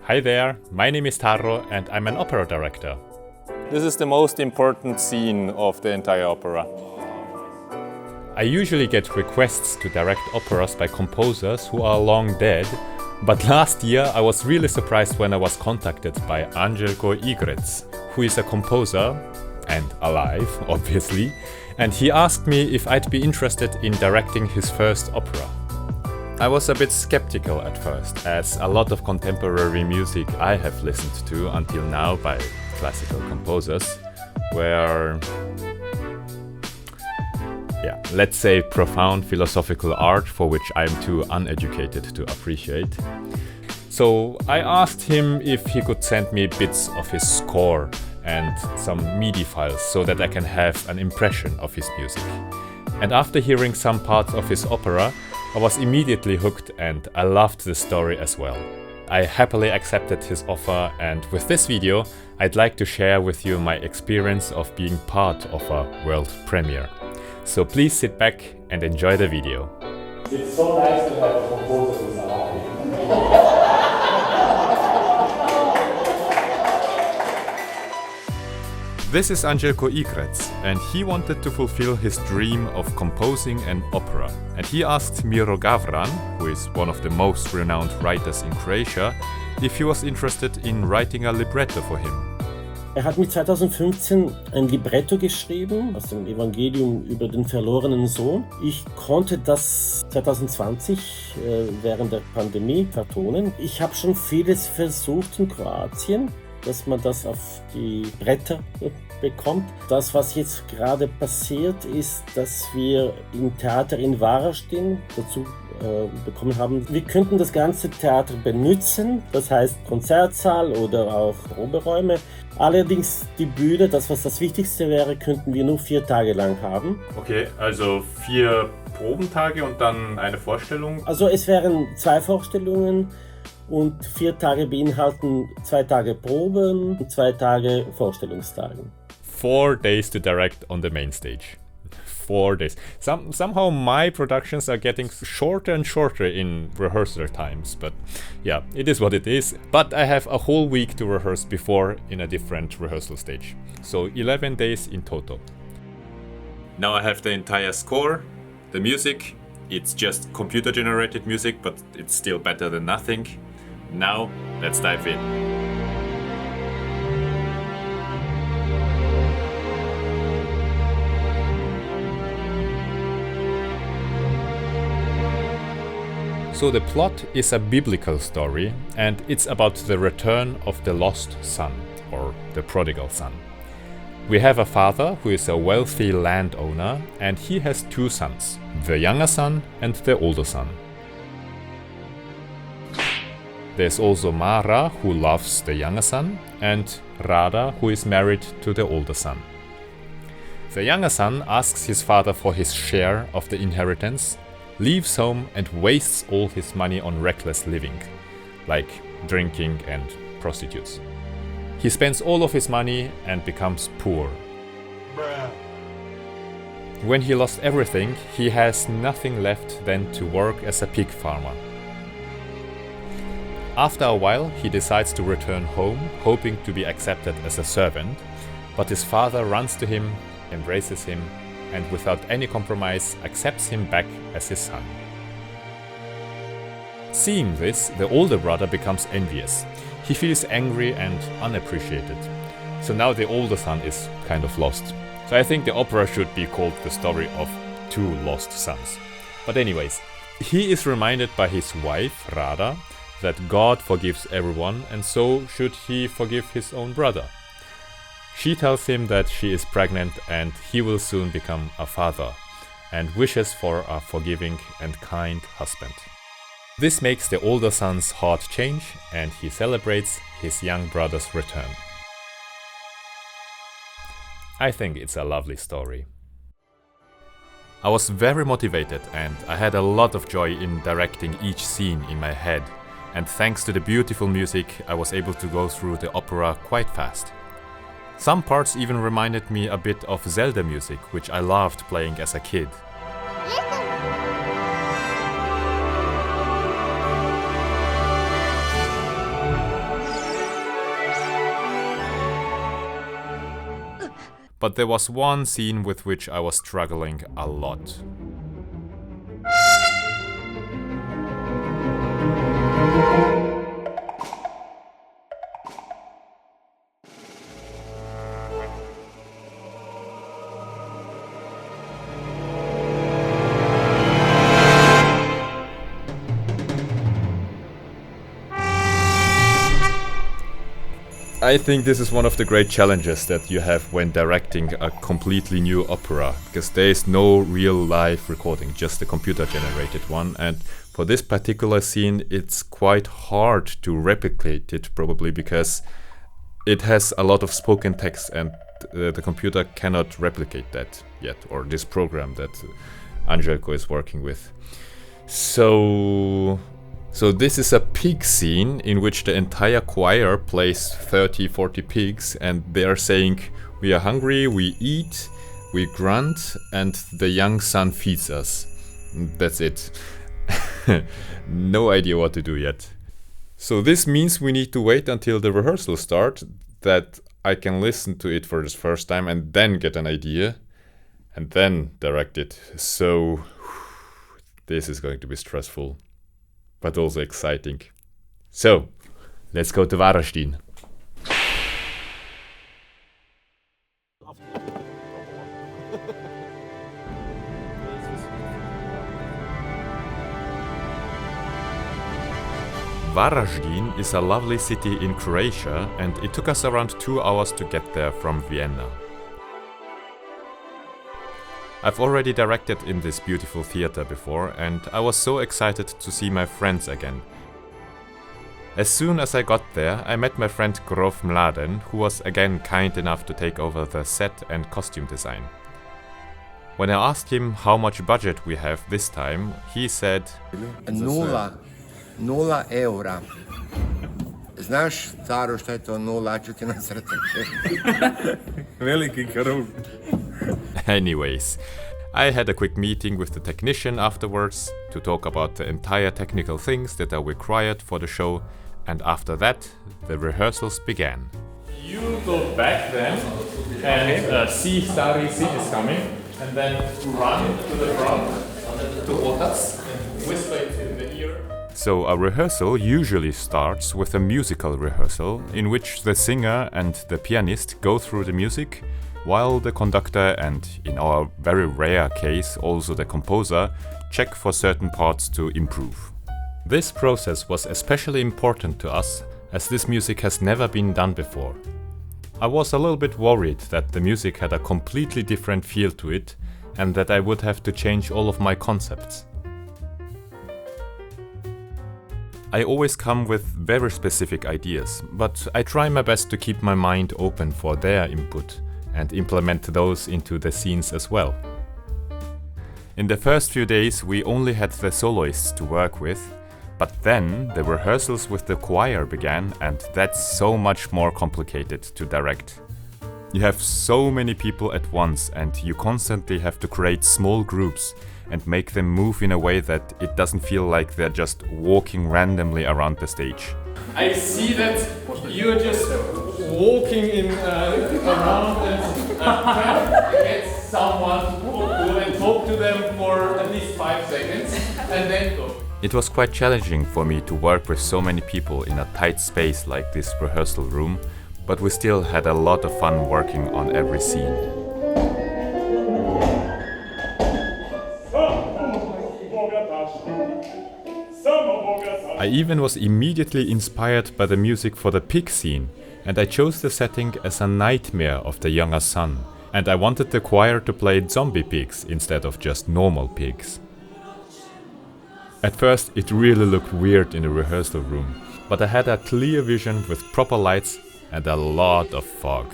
Hi there, my name is Taro and I'm an opera director. This is the most important scene of the entire opera. I usually get requests to direct operas by composers who are long dead, but last year I was really surprised when I was contacted by Anđelko Igrec, who is a composer, and alive, obviously, and he asked me if I'd be interested in directing his first opera. I was a bit skeptical at first, as a lot of contemporary music I have listened to until now by classical composers were, let's say profound philosophical art for which I'm too uneducated to appreciate. So I asked him if he could send me bits of his score and some MIDI files so that I can have an impression of his music. And after hearing some parts of his opera, I was immediately hooked and I loved the story as well. I happily accepted his offer, and with this video I'd like to share with you my experience of being part of a world premiere. So please sit back and enjoy the video. It's so nice to have a composer who's alive. This is Anđelko Igrec, and he wanted to fulfill his dream of composing an opera. And he asked Miro Gavran, who is one of the most renowned writers in Croatia, if he was interested in writing a libretto for him. Hat mit 2015 ein Libretto geschrieben aus dem Evangelium über den verlorenen Sohn. Ich konnte das 2020 während der Pandemie vertonen. Ich habe schon vieles versucht in Kroatien, dass man das auf die Bretter bekommt. Das, was jetzt gerade passiert, ist, dass wir im Theater in Varaždin dazu bekommen haben. Wir könnten das ganze Theater benutzen, das heißt Konzertsaal oder auch Proberäume. Allerdings die Bühne, das was das Wichtigste wäre, könnten wir nur 4 Tage lang haben. Okay, also 4 Probentage und dann eine Vorstellung? Also es wären 2 Vorstellungen und 4 Tage beinhalten 2 Tage Proben und 2 Tage Vorstellungstagen. 4 days to direct on the main stage. 4 days. Somehow my productions are getting shorter and shorter in rehearsal times, but yeah, it is what it is. But I have a whole week to rehearse before in a different rehearsal stage. So 11 days in total. Now I have the entire score, the music. It's just computer generated music, but it's still better than nothing. Now let's dive in. So the plot is a biblical story, and it's about the return of the lost son, or the prodigal son. We have a father who is a wealthy landowner, and he has 2 sons, the younger son and the older son. There's also Mara, who loves the younger son, and Rada, who is married to the older son. The younger son asks his father for his share of the inheritance, leaves home and wastes all his money on reckless living, like drinking and prostitutes. He spends all of his money and becomes poor. When he lost everything, he has nothing left than to work as a pig farmer. After a while, he decides to return home, hoping to be accepted as a servant, but his father runs to him, embraces him, and without any compromise accepts him back as his son. Seeing this, the older brother becomes envious. He feels angry and unappreciated. So now the older son is kind of lost. So I think the opera should be called the story of 2 lost sons. But anyways, he is reminded by his wife, Rada, that God forgives everyone, and so should he forgive his own brother. She tells him that she is pregnant and he will soon become a father, and wishes for a forgiving and kind husband. This makes the older son's heart change, and he celebrates his young brother's return. I think it's a lovely story. I was very motivated and I had a lot of joy in directing each scene in my head, and thanks to the beautiful music I was able to go through the opera quite fast. Some parts even reminded me a bit of Zelda music, which I loved playing as a kid. But there was one scene with which I was struggling a lot. I think this is one of the great challenges that you have when directing a completely new opera, because there is no real live recording, just a computer generated one, and for this particular scene it's quite hard to replicate it, probably because it has a lot of spoken text and the computer cannot replicate that yet, or this program that Anđelko is working with. So this is a pig scene in which the entire choir plays 30-40 pigs and they are saying, we are hungry, we eat, we grunt, and the young son feeds us. That's it. No idea what to do yet. So this means we need to wait until the rehearsal starts, that I can listen to it for the first time and then get an idea and then direct it. So this is going to be stressful, but also exciting. So, let's go to Varaždin. Varaždin is a lovely city in Croatia, and it took us around 2 hours to get there from Vienna. I've already directed in this beautiful theater before, and I was so excited to see my friends again. As soon as I got there, I met my friend Grof Mladen, who was again kind enough to take over the set and costume design. When I asked him how much budget we have this time, he said, Nula eura. Znaš, Taro, šta je to nula, ću ti nasrati. Veliki krug. Anyways, I had a quick meeting with the technician afterwards to talk about the entire technical things that are required for the show, and after that, the rehearsals began. You go back then and see Stari Sin is coming, and then run to the front to Otas and whisper it in the ear. So a rehearsal usually starts with a musical rehearsal in which the singer and the pianist go through the music, while the conductor and, in our very rare case, also the composer, check for certain parts to improve. This process was especially important to us, as this music has never been done before. I was a little bit worried that the music had a completely different feel to it, and that I would have to change all of my concepts. I always come with very specific ideas, but I try my best to keep my mind open for their input and implement those into the scenes as well. In the first few days we only had the soloists to work with, but then the rehearsals with the choir began, and that's so much more complicated to direct. You have so many people at once, and you constantly have to create small groups and make them move in a way that it doesn't feel like they're just walking randomly around the stage. I see that you're just walking in around and get someone and talk to them for at least 5 seconds and then go. It was quite challenging for me to work with so many people in a tight space like this rehearsal room, but we still had a lot of fun working on every scene. I even was immediately inspired by the music for the pig scene, and I chose the setting as a nightmare of the younger son, and I wanted the choir to play zombie pigs instead of just normal pigs. At first it really looked weird in the rehearsal room, but I had a clear vision with proper lights and a lot of fog.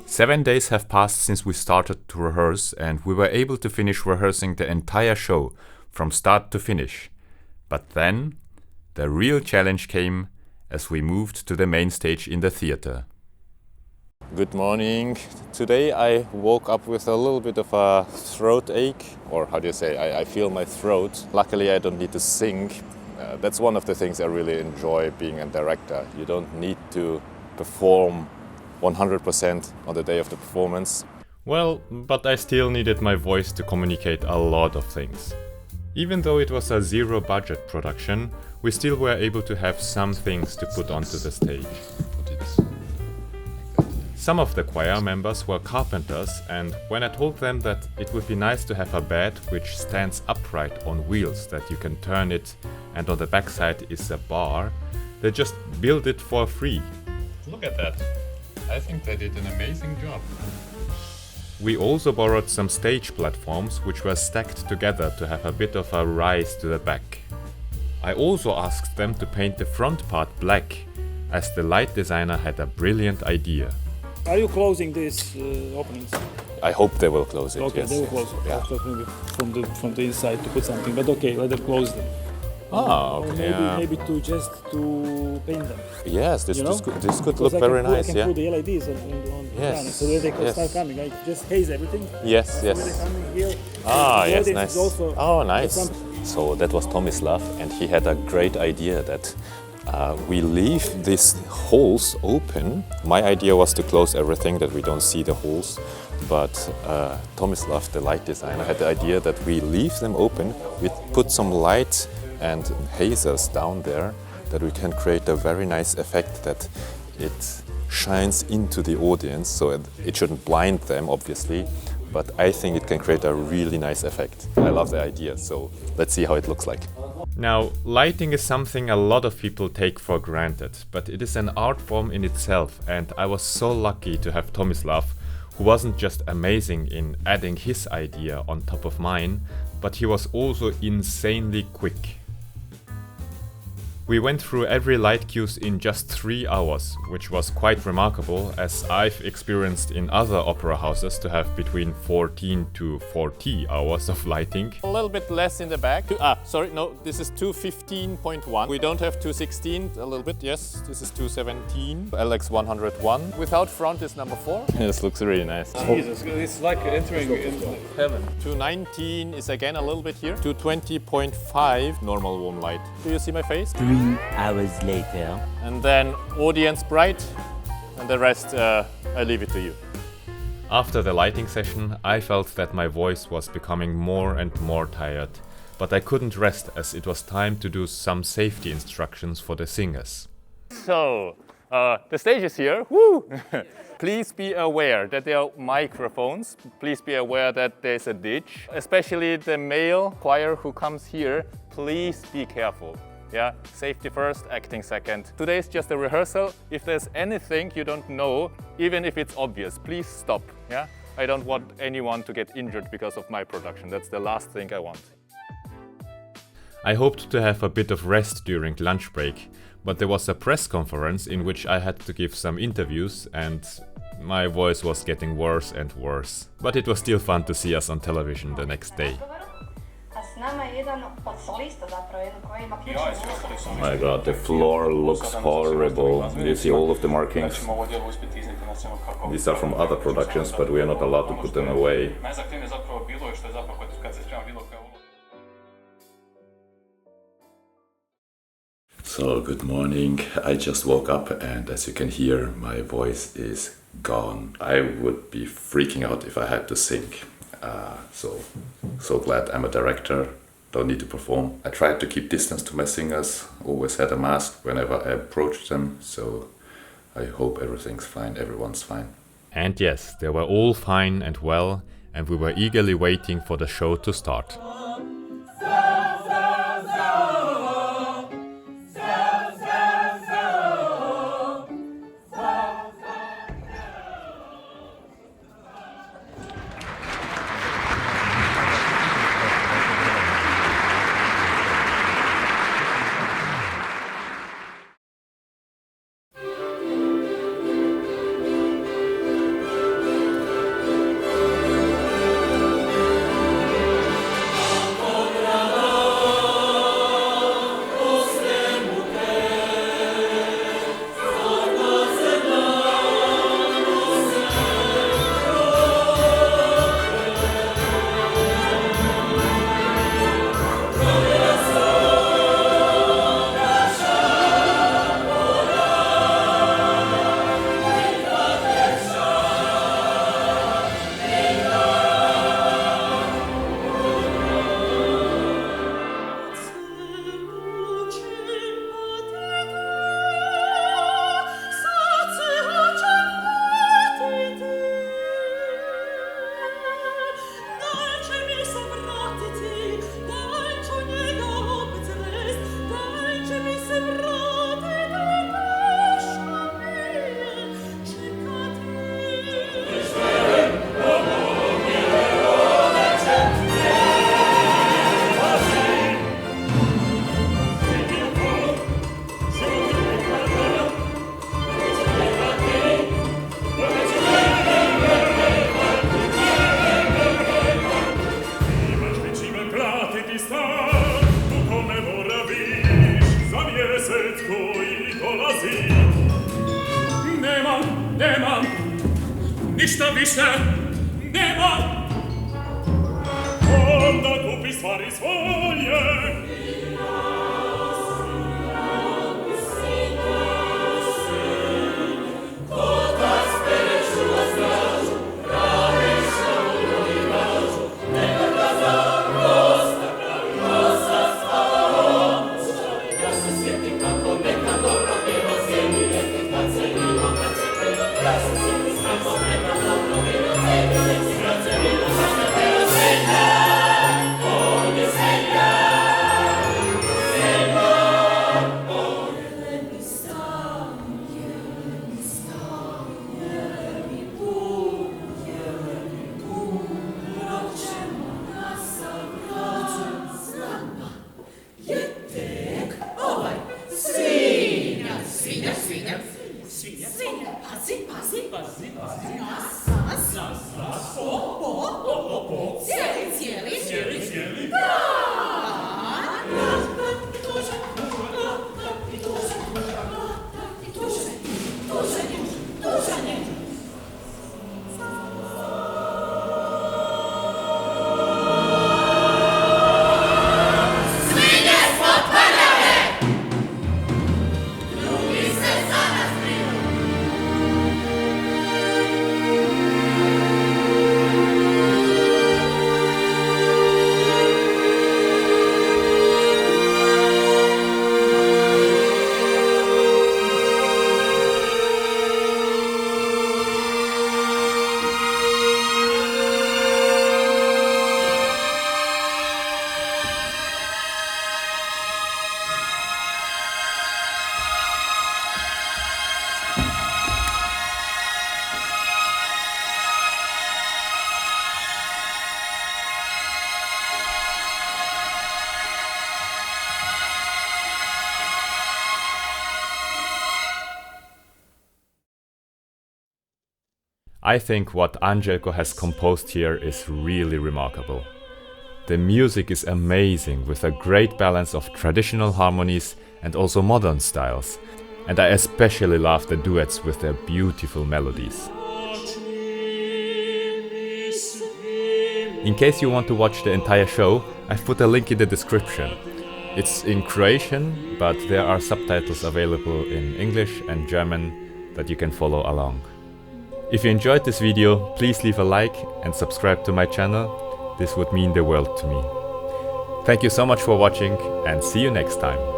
7 days have passed since we started to rehearse, and we were able to finish rehearsing the entire show from start to finish. But then the real challenge came as we moved to the main stage in the theater. Good morning. Today I woke up with a little bit of a throat ache, or how do you say, I feel my throat. Luckily I don't need to sing. That's one of the things I really enjoy being a director. You don't need to perform 100% on the day of the performance. Well, but I still needed my voice to communicate a lot of things. Even though it was a zero-budget production, we still were able to have some things to put onto the stage. Some of the choir members were carpenters, and when I told them that it would be nice to have a bed which stands upright on wheels, that you can turn it, and on the backside is a bar, they just built it for free. Look at that. I think they did an amazing job. We also borrowed some stage platforms which were stacked together to have a bit of a rise to the back. I also asked them to paint the front part black, as the light designer had a brilliant idea. Are you closing these openings? I hope they will close it. Okay, yes. they will close it. Yeah. I thought maybe from the inside to put something, but okay, let them close them. Ah, Or okay. maybe to paint them. Yes, this You know? could look very nice. I can Yeah. put the LEDs on the Yes, panel, so that they can yes. start coming. I just haze everything. Yes, So they're yes. coming here. Ah, The yes, audience nice. is also Oh, nice. some- So that was Tomislav, and he had a great idea that we leave these holes open. My idea was to close everything, that we don't see the holes. But Tomislav, the light designer, had the idea that we leave them open. We put some light and hazers down there, that we can create a very nice effect that it shines into the audience. So it shouldn't blind them, obviously, but I think it can create a really nice effect. I love the idea, so let's see how it looks like. Now, lighting is something a lot of people take for granted, but it is an art form in itself, and I was so lucky to have Tomislav, who wasn't just amazing in adding his idea on top of mine, but he was also insanely quick. We went through every light cues in just 3 hours, which was quite remarkable, as I've experienced in other opera houses to have between 14 to 40 hours of lighting. A little bit less in the back. This is 215.1. We don't have 216, a little bit, yes. This is 217. LX 101. Without front is number 4. This looks really nice. Jesus, it's like entering in heaven. 219 is again a little bit here. 220.5 normal warm light. Do you see my face? 3 hours later. And then audience bright, and the rest I leave it to you. After the lighting session, I felt that my voice was becoming more and more tired, but I couldn't rest as it was time to do some safety instructions for the singers. So, the stage is here. Woo! Please be aware that there are microphones. Please be aware that there's a ditch. Especially the male choir who comes here, please be careful. Yeah, safety first, acting second. Today is just a rehearsal. If there's anything you don't know, even if it's obvious, please stop. Yeah, I don't want anyone to get injured because of my production. That's the last thing I want. I hoped to have a bit of rest during lunch break, but there was a press conference in which I had to give some interviews, and my voice was getting worse and worse. But it was still fun to see us on television the next day. Oh my god, the floor looks horrible. You see all of the markings. These are from other productions, but we are not allowed to put them away. So, good morning. I just woke up, and as you can hear, my voice is gone. I would be freaking out if I had to sing. So glad I'm a director. Don't need to perform. I tried to keep distance to my singers, always had a mask whenever I approached them, so I hope everything's fine, everyone's fine. And yes, they were all fine and well, and we were eagerly waiting for the show to start. nema, ništa više nema. Onda kupi stvari svoje. I think what Anđelko has composed here is really remarkable. The music is amazing, with a great balance of traditional harmonies and also modern styles, and I especially love the duets with their beautiful melodies. In case you want to watch the entire show, I've put a link in the description. It's in Croatian, but there are subtitles available in English and German that you can follow along. If you enjoyed this video, please leave a like and subscribe to my channel. This would mean the world to me. Thank you so much for watching and see you next time.